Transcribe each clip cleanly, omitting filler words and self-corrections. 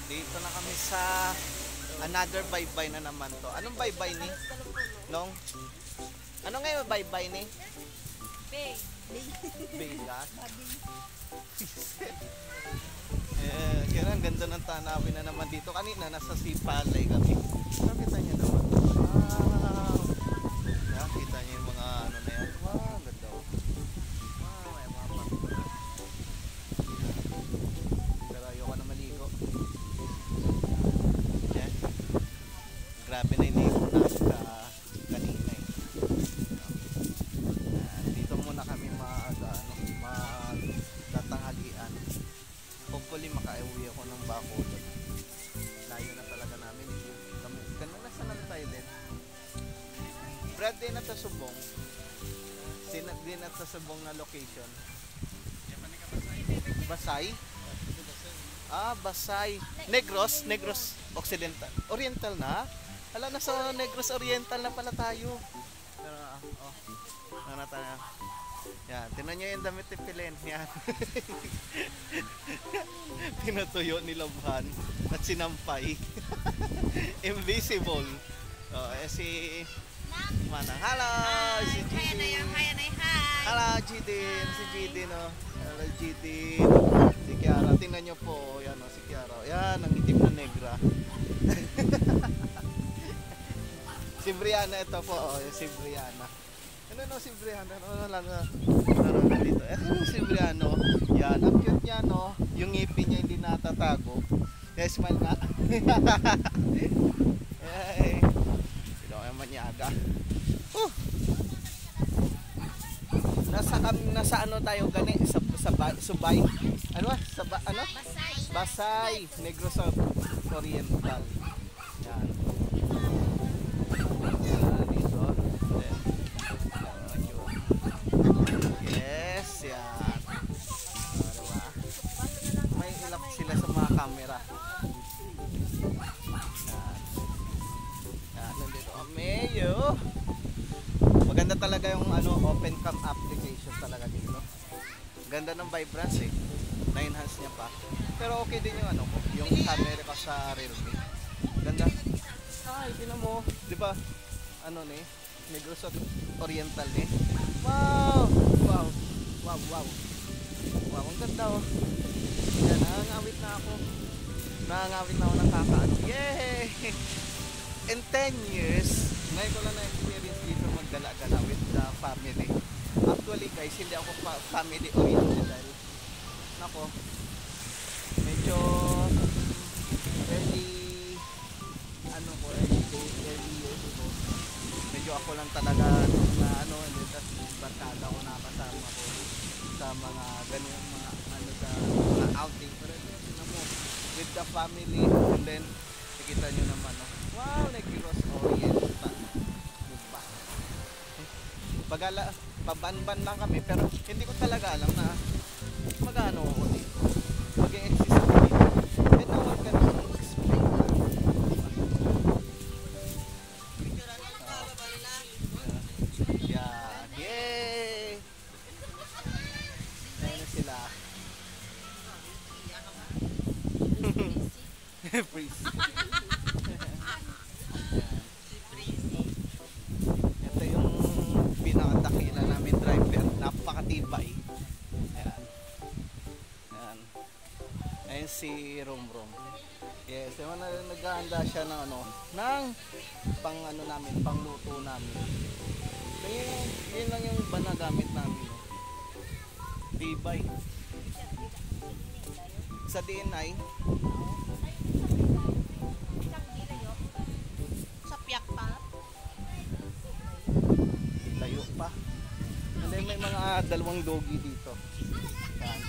Dito na kami sa another baybay na naman to. Anong baybay ni? Long? Ano ngayon baybay ni? Bay. Baylas? Kaya ang ganda ng tanawin na naman dito. Kanina nasa Sipalay kami. Nakita niyo naman. Wow! Nakita niyo yung mga ano na yan. Wow, ganda. Wow, may mga pato na. Pero ayoko na maligo. Yeah. Grabe na inigo na kanina eh. Dito muna kami magtatanghalian. Hopefully makauwi ako ng Bacolod. Layo na talaga namin. Kanina saan na tayo din? Brad din at sa Subong. Sinat din at sa Subong na location. Basay? Ah, Basay. Negros Occidental. Oriental na? Hala, nasa Negros Oriental na pala tayo. Pero, ano tayo? Yan, tinan nyo yung damit ni Pilen. Yan. Pinatuyo ni Lobhan at sinampay. Invisible. Si Manang. Hello! Si Jidin. Hello, Jidin. Si Jidin, oh. Hello, Jidin. Si Kiara. Tingnan nyo po. Yan, si Kiara. Yan, ang itim na negra. Si Brianna ito po. Si Brianna. Ano si Brianna? Ano dito? Si Brianna. Yan, ang cute niya, no? Yung ngipin niya hindi natatago. Yes, smile na. Yay. Sino kayo manyaga? Nasa ano tayo gani? Sa Subay? Ano? Ano? Basay. Negros Oriental. Yan. Dito. Yes, yan. May ilap sila sa mga camera. Yan, nandito kami. Maganda talaga yung open cam application talaga dito. Ganda ng vibrance eh. Na-enhance niya pa. Pero okay din yung yung camera ko sa Realme. Ganda. Ay, tinan mo. Di ba? Negros Oriental eh. Wow! Wow, ang ganda oh. Yan, nangangawit na ako ng kakaano. Yay! In 10 years, ngayon ko lang na-experience dito magdala-gala with the family. Actually guys, hindi ako family oriented dahil medyo early years ko. Medyo ako lang talaga na barkada ko nakasama ko sa mga ganun sa mga outing. Pero with the family, and then nakita nyo naman wow, Negros Oriental, diba? Paban-ban lang kami pero hindi ko talaga alam na magano ako dito, mag-exist ako dito. And now I'm gonna explain that. Yay! Ayan sila. Freeze. Ito yung pinakadakila namin driver. Napakatibay. Ayan. Ayan si Romrom. Yes, naghahanda siya ng pangluto namin. Yun lang yung iba na gamit namin. Tibay. Sa DNI. Sa piyak pa. Layo pa. And then may mga dalawang doggy dito. Yan.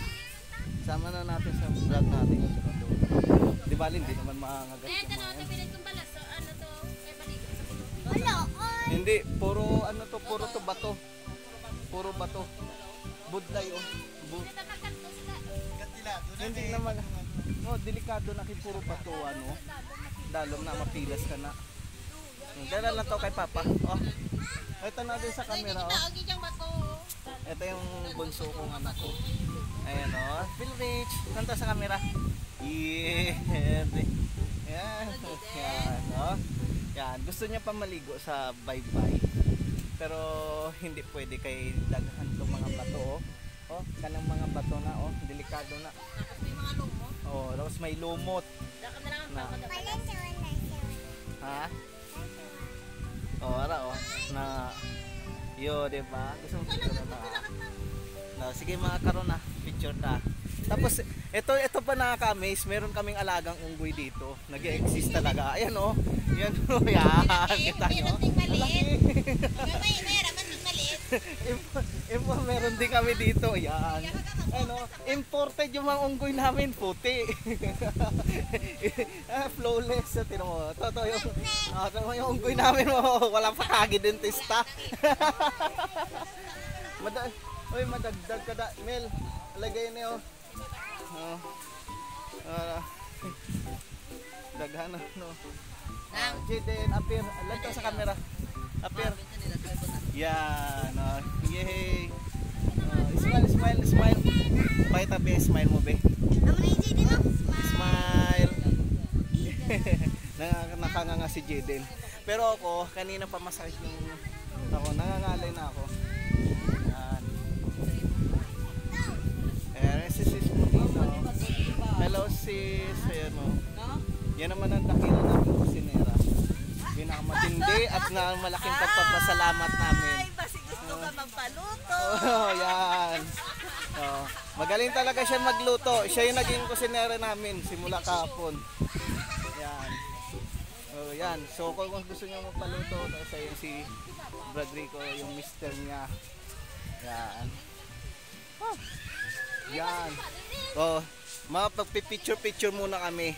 Sama na natin sa vlog natin yung dalawang doggy. Di ba hindi naman maangagat yung mga yan. Hindi, puro bato. Puro bato. Budlay Hindi naman. Delikado na puro bato Dalom na mapilas ka na. Dala lang to kay Papa. Ito na din sa camera Ito yung bunso kong anak ko. Ayan Phil Rich. Kanta sa camera. Yeah, Yan. Yan, oh. Yan, gusto niya pa maligo sa baybay. Pero hindi pwede kay daghan tong mga bato, oh. Oh, kanang mga bato na, oh, delikado na. Tapos may mga lumot. Oh, tapos may lumot. Daka na lang ang Na. pagkadapalas. Ha? Oh, ara, oh. Na, yo, diba? Gusto mo picture na. No, sige mga karon na, picture ta. Tapos ito pa nakaka-amaze, meron kaming alagang unggoy dito. Nag-exist talaga. Ayan oh. Yan oh, yan. Kita nyo. Meron ding maliit. Malaki. May raman ding maliit. Meron din kami dito. Yan. Ano, imported yung mga unggoy namin, puti. Flawless. Tino mo. Totoo yung unggoy namin mo. Walang pakagi dentista. Oy, madagdag ka da. Mel, lagay niyo. Oh. Daghan no. Jaden, appear. Lantaw sa camera. Appear. Yan. Yay. Smile. Pakita be, smile mo be. Smile. Nakanganga si Jaden. Pero ako, kanina pa masakit yung ako. Nangangalay na ako. Yan. Sis mo dito. Hello sis. Ayan o. Yan naman ang dakila namin kusinera. Pinakamatindi at nga malaking pagpapasalamat namin. Ay, basi gusto ka magpaluto. Oh, yan. Oh, magaling talaga siya magluto. Siya yung naging kusinera namin simula kahapon. Yan. Oh, yan. So kung gusto niyo magpaluto, tapos ayun si Brad Rico, yung mister niya. Yan. Oh. Yan. Oh, mga pagpipicture-picture muna kami.